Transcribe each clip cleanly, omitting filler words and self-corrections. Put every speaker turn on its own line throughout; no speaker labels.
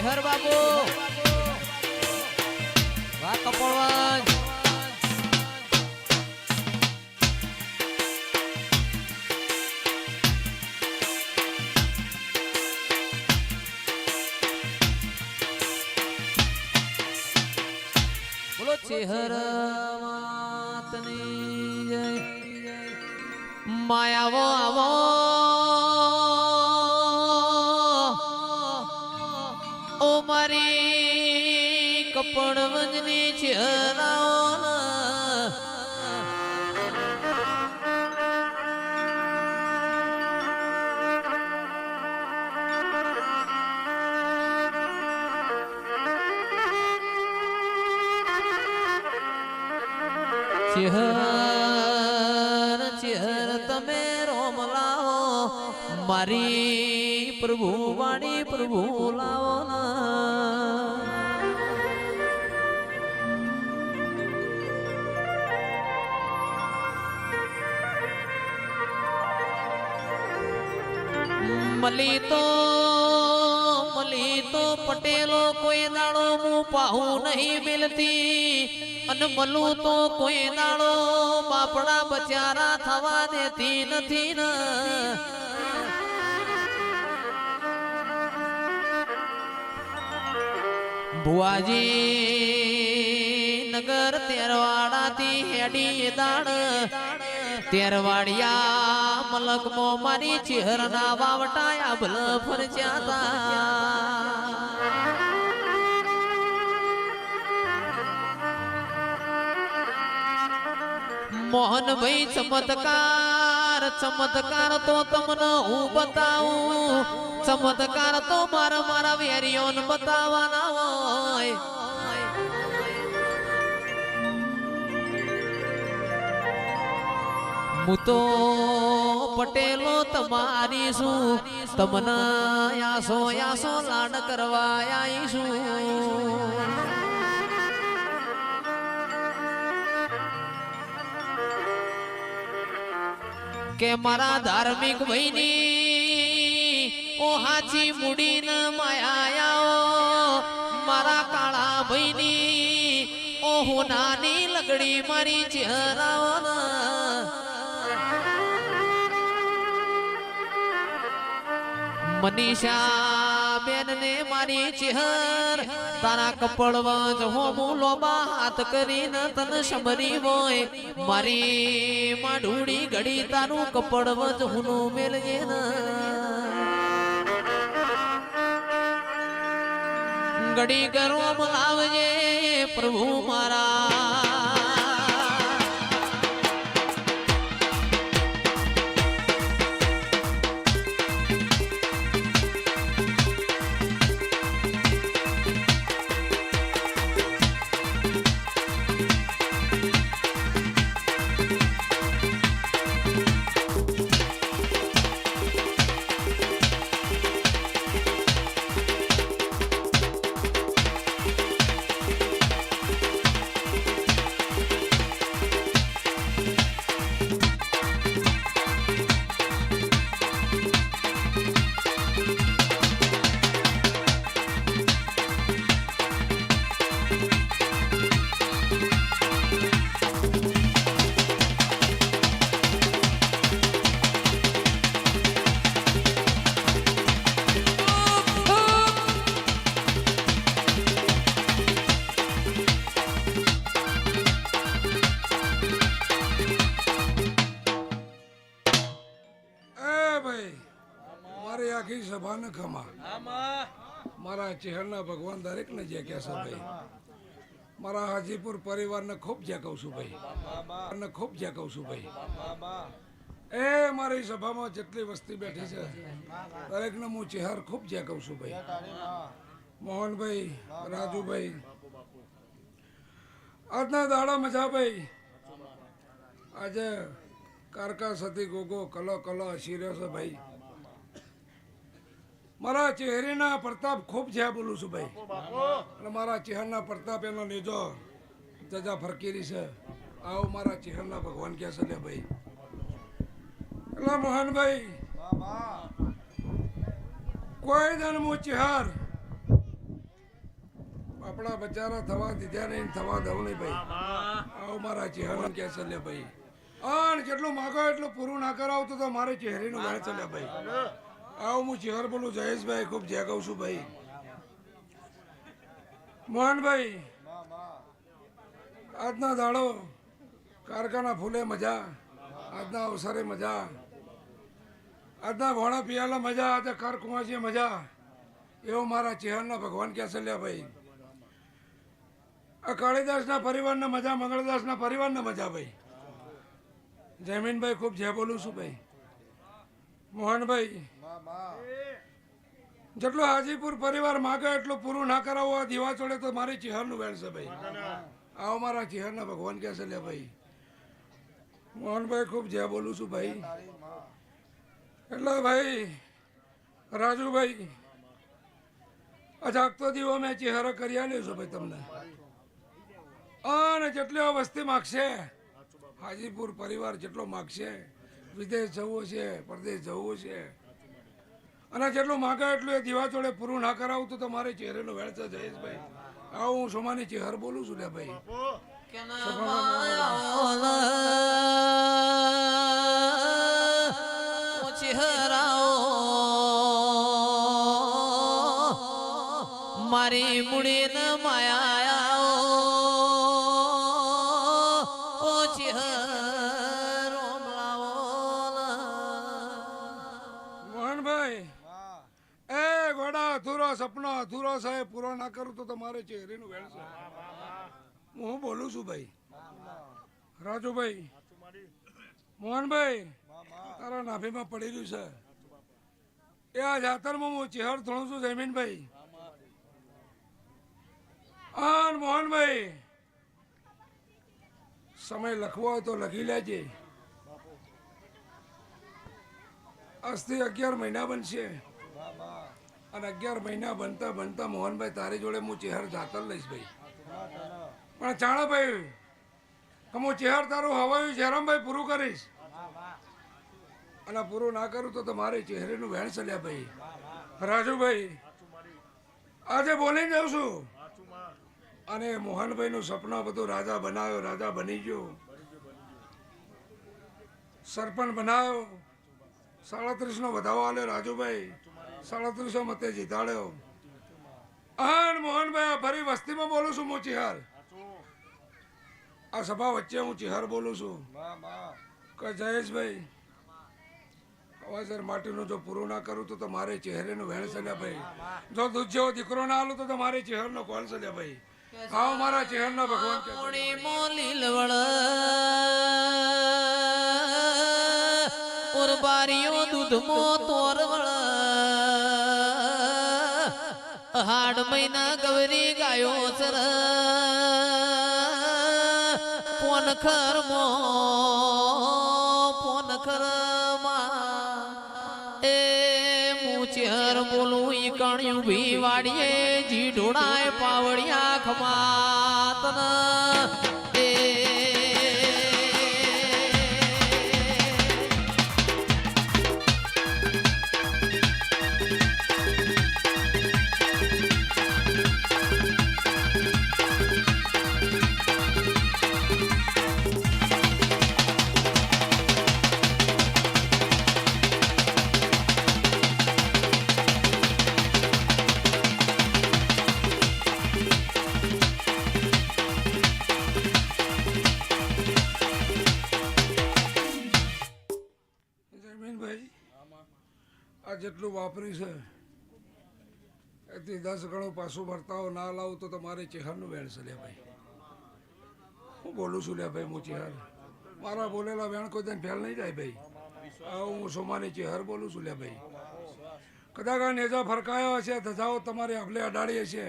ચેહર બાબુ વાહ કપોળવંશ બોલો ચેહર માતની જય માયાવો આવો ઓ મારી કપડવંજની ચહેરાઓ ચેહર ચેહર તમે રોમ લાવો મારી પ્રભુ વાણી પ્રભુ લાવો મલી તો પટેલો કોઈ દાડો હું પાહું નહીં મિલતી અને મલું તો કોઈ દાડો બાપડા બચારા થવા દેતી નથી ને ભુવાજી નગર તેરવાડાથી હેડી દાડ તેરવાડિયા મલકમો મારી ચહેરના વાવટાયા ભલ ફરજ્યા મોહનભાઈ ચમત્કાર ચમત્કાર તો તમને હું બતાવું ચમત્કાર તો મારા વેરીઓને બતાવવાના હોય હું તો પટેલો તમારી શું તમને યાસો લાડ કરવા આવીશું કે મારા ધાર્મિક ભાઈની ઓ હાચી મુડીને માયાઓ મારા કાળા ભાઈની ઓ હોનાની લગડી મારી ચહેરાઓ મનીષા બેન ને મારી ચહેર તારા કપડવંજ હોમું લોબા હાથ કરીને તને સમરી હોય મારી માઢુડી ઘડી તારું કપડવંજ હુનું મેલજે ઘડી ગરમ લાવજે પ્રભુ મારા
આખી સભાને ખમા મારા ચહેરના ભગવાન દરેક ને જે કહેશે ભાઈ મારા હાજીપુર પરિવારને ખૂબ જે કહું છું ભાઈ ખૂબ જે કહું છું ભાઈ એ મારી સભામાં જેટલી વસ્તી બેઠી છે દરેકને હું ચહેર ખૂબ જે કહું છું ભાઈ મોહનભાઈ રાજુભાઈ આજના દાડા મજા ભાઈ આજે કારકા સતી ગોગો કલો કલો હસી રહ્યો છે ભાઈ મારા ચહેરીના પ્રતાપ ખૂબ છે બોલું છું ભાઈ અને મારા ચહેરના પ્રતાપ એનો નીજો જજા ફરકીરી છે આવો મારા ચહેરના ભગવાન કહે છે લે ભાઈ એટલે મોહનભાઈ કોઈ દન હું ચહેર આપણા બચારા થવા દીધા નહીં ને થવા દઉં નહીં ભાઈ. આવો મારા ચહેરા કે છે લે ભાઈ. અને જેટલું માગો એટલું પૂરું ના કરાવતો તો મારે ચહેરીનું વેણ છે લે ભાઈ. આવો હું ચહેર બોલું જયેશભાઈ ખૂબ જે કહું છું ભાઈ. મોહનભાઈ આજના દાડો કારખાના ફૂલે મજા, આજના અવસરે મજા, આજના ભોણા પિયાલા મજા, આજે કર કુંવાસી મજા, એવો મારા ચેહરના ભગવાન કે છે લે ભાઈ. આ કાળીદાસના પરિવારના મજા, મંગળદાસના પરિવારના મજા ભાઈ. જમીનભાઈ ખૂબ જે બોલું છું ભાઈ. મોહનભાઈ જેટલો હાજીપુર પરિવાર માગે એટલું પૂરું ના કરાવવું આ દીવા ચોડે તો મારી ચેહરનું વેણ છે ભાઈ. આવો મારા ચેહરના ભગવાન કે છે લે ભાઈ. મોહનભાઈ ખૂબ જે બોલું છું ભાઈ. એટલે ભાઈ રાજુભાઈ આ જાગતો દીવો મેં ચહેરો કરી આલ્યો છું ભાઈ તમને. અને જેટલી વસ્તી માગશે, હાજીપુર પરિવાર જેટલો માગશે, વિદેશ જવું છે, પરદેશ જવું છે, અને જેટલું માગે એટલું એ દીવા જોડે પૂરું ના કરાવું તો મારે ચહેરેનો વેળ છે જયેશભાઈ. આવું હું સોમાની ચહેર બોલું છું લે ભાઈ.
મારી મુડી ન માયા ઓ ચહેરો
મોહનભાઈ એ ઘોડા અધૂરો સપનો અધૂરો સાહેબ પૂરો ના કરું તો તમારે ચહેરીનું વેણ છે. હું બોલું છું ભાઈ. રાજુભાઈ મોહનભાઈ તારા નાભીમાં પડી રહ્યું છે એ આ જાતરમાં હું ચહેર થોડું છું જમીનભાઈ. અને મોહનભાઈ સમય લખવો હોય તો લખી લેજે. આજથી 11 મહિના બનશે અને 11 મહિના બનતા બનતા મોહનભાઈ તારી જોડે હું ચહેર જાતર લઈશ ભાઈ. પણ ચાણો ભાઈ કે હું ચહેર તારું હવાયું ચહેરામભાઈ પૂરું કરીશ, અને પૂરું ના કરું તો તમારે ચહેરેનું વેણ ચાલ્યા ભાઈ. રાજુભાઈ આજે બોલી જાઉં છું. અને મોહનભાઈનું સપના બધું રાજા બનાવ્યો, રાજા બની ગયો, સરપંચ બનાવ્યો, 37નો વધાવો આલ્યો રાજુભાઈ, 37 મતે જીતાડ્યો. અને મોહનભાઈ આ ફરી વસ્તીમાં બોલું છું હું ચિહાર. આ સભા વચ્ચે હું ચિહાર બોલું છું કે જયેશભાઈ હવાસર માટીનું જો પૂરું ના કરું તો મારે ચહેરેનું વેણ ચાલ્યા ભાઈ. જો દૂધ જેવો દીકરો ના આલું તો મારે ચહેરનો કોલ ચાલ્યા ભાઈ. આવો મારા ચહેરના ભગવાન કે
મોડી મોલીલવળ ઉરબારીઓ દૂધમો તોરવળ હાડ મહિના ગવરી ગાયો સર પોનખર મો પોનખર એ મુચેર બોલું ઈ કણ્યું ભી વાડીએ જી ઢોળાય પાવડિયા ખમાતન એ
જમીનભાઈ આ જેટલું વાપર્યું છે એથી 10 ગણું પાછું ભરતાઓ ના લાવું તો તમારે ચહેરનું વેણ છે લે ભાઈ. હું બોલું છું લે ભાઈ. હું ચહેર મારા બોલેલા વેણ કોઈ દિન ફેલ નહીં જાય ભાઈ. આવું હું સોમાની ચહેર બોલું છું લે ભાઈ. કદાચ આ નેજા ફરકાયો હશે, ધજાઓ તમારી હબલે અડાડી હશે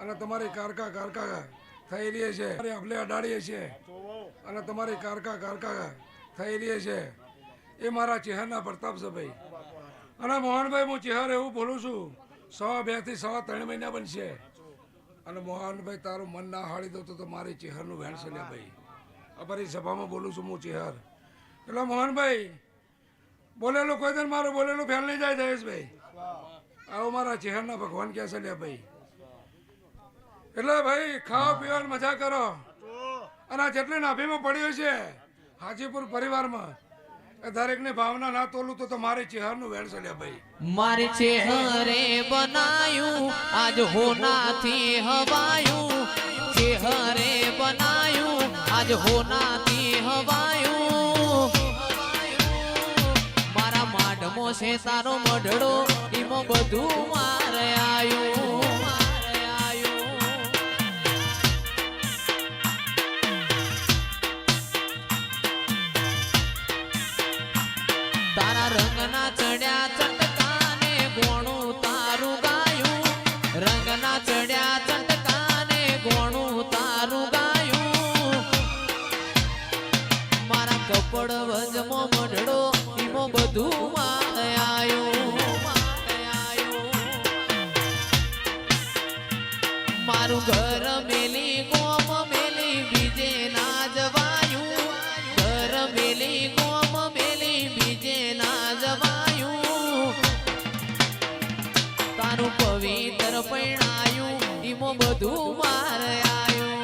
અને તમારી કારકા કારકા થયેલી હશે, તમારી હબલે અડાડી હશે અને તમારી કારકા કારકા થયેલી હશે. એ મારા ચહેરના પ્રતાપ છે ભાઈ. અને મોહનભાઈ હું ચહેર એવું બોલું છું 2.5 થી 3.5 મહિના બનશે અને મોહનભાઈ તારું મન ના હાળી દો તો મારી ચહેરનું વેણ છે લે ભાઈ. અમારી સભામાં બોલું છું હું ચહેર. એટલે મોહનભાઈ બોલેલું કોઈ દિન મારું બોલેલું ફેલ નહીં જાય જયેશભાઈ. આવો મારા ચહેરના ભગવાન કે છે લે ભાઈ. એટલે ભાઈ ખાવા પીવાની મજા કરો અને આ જેટલી નાભીમાં પડ્યો છે હાજીપુર પરિવારમાં એ દરેકની ભાવના ના તોલું તો મારે ચહેરનું વેણ ચડ્યા ભાઈ.
મારી ચેહરે બનાયું આજ હોનાથી હવાયું, ચેહરે બનાયું આજ હોનાથી હવાયું. મારા માઢમો છે તારો મઢડો ઈમો બધું મારે આયું, મારે આયું. તારા રંગના ચડ્યા ચટકાને ગોણું તારું ગાયું, રંગના ચડ્યા ચટકાને ગોણું તારું ગાયું. મારા કપડ વજમો મઢડો ઈમો બધું મારે આયું, મારે આયું. મારું ઘર મેલી ગોમ મેલી બીજે ના જવાયું, ઘર મેલી ગોમ મેલી બીજે ના જવાયું. તારું પવિત્ર પૈણાયું ઈમો બધું મારે આયું.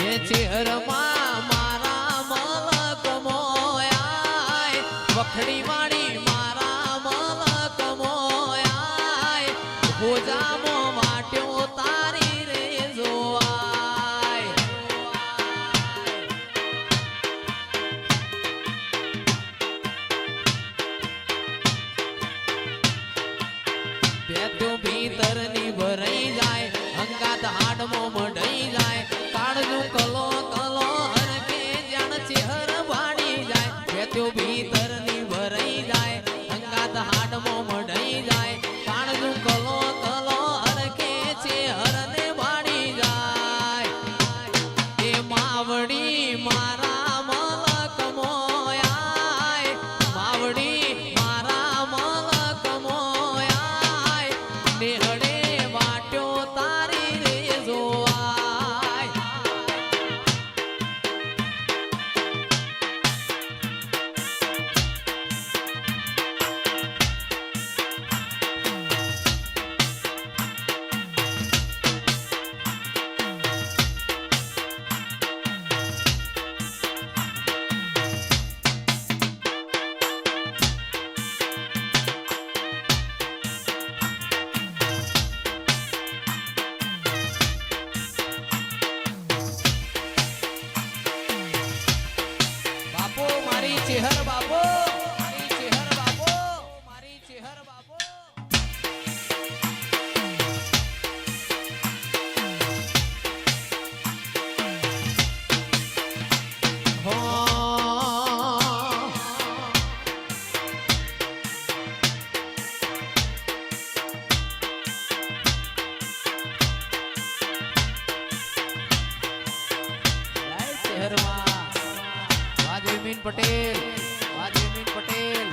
એ ચહેરમાં મારા મલક મોયાય, વખડી વાળી મારા મલક મોયાય. ભોજામો વાટ્યો તારી રે જોવાય. પેટ્યો ભીતરની ભરાઈ જાય, અંગાત હાડમો મઢાઈ જાય. કાળનું કલો કલો હરકે જાણ ચેહર વાડી જાય. પેટ્યો ભીતરની ભરાઈ જાય, અંગાત હાડમો મઢાઈ જાય. કાળનું કલો કલો હરકે ચેહરને વાડી જાય. એ માવડી મારા મલક મોયાય, માવડી મારા મલક મોયાય. નેહડે વાટ્યો તારી રે જોવાય. બાપો મારી ચેહર બાપો, મારી ચેહર બાપો, મારી ચેહર બાપો. ચહેરમાં વાજમીન પટેલ, વાજમીન પટેલ.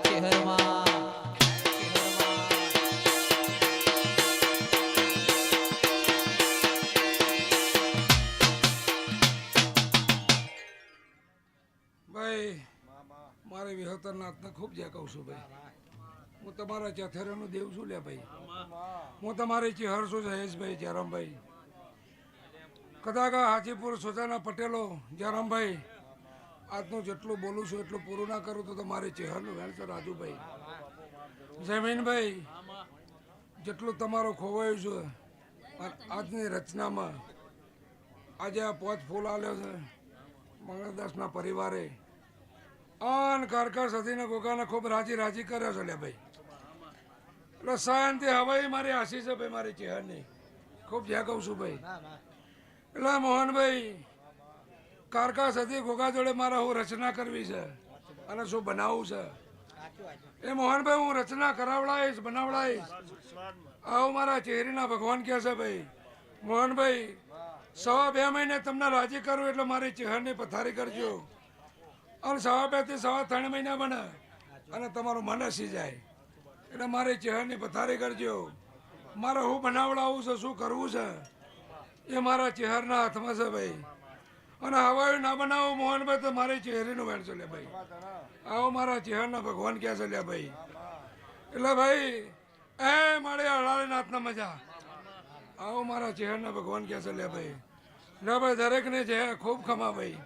ચહેરમાં, ચહેરમાં.
ભાઈ મારે વિહતરનાથને ખૂબ જે કહું છું ભાઈ. હું તમારા ચથેરાનો દેવ છું લે ભાઈ. હું તમારી ચહેર છું જયેશભાઈ જયરામભાઈ. કદાચ આ હાજીપુર સોજાના પટેલો જયરામભાઈ આજનું જેટલું બોલું છું એટલું પૂરું ના કરું તો તમારી ચહેરનું વેણ છે રાજુભાઈ. જમીનભાઈ જેટલું તમારું ખોવાયું છે આજની રચનામાં આજે આ પોચ ફૂલ આવ્યો છે મંગળદાસના પરિવારે આન કારકાર સતીને ગોગાને ખૂબ રાજી રાજી કર્યો છે લે ભાઈ. એટલે શાંતિ હવાઈ મારી આશી છે ભાઈ મારી ચહેરની ખૂબ જ્યાં કહું છું ભાઈ. એટલે મોહનભાઈ કારકા સતી ગોગા જોડે મારે હું રચના કરવી છે અને શું બનાવવું છે એ મોહનભાઈ હું રચના કરાવડાવીશ બનાવડાવીશ. આવું મારા ચહેરીના ભગવાન કહે છે ભાઈ. મોહનભાઈ 2 મહિને તમને રાજી કરું એટલે મારી ચહેરની પથારી કરજો અને 2 થી 3 મહિના બને અને તમારું મન હસી જાય એટલે મારી ચહેરની પથારી કરજો. મારે હું બનાવડાવું છે, શું કરવું છે એ મારા ચહેરના હાથમાં છે ભાઈ. અને હવાયું ના બનાવું મોહનભાઈ તો મારી ચહેરીનું વેણ છે લે ભાઈ. આવો મારા ચહેરના ભગવાન ક્યાં છે લે ભાઈ. એટલે ભાઈ એ મારી હળાળી નાથના મજા. આવો મારા ચહેરના ભગવાન ક્યાં છે લે ભાઈ. લે ભાઈ દરેકને જે ખૂબ ખમા ભાઈ.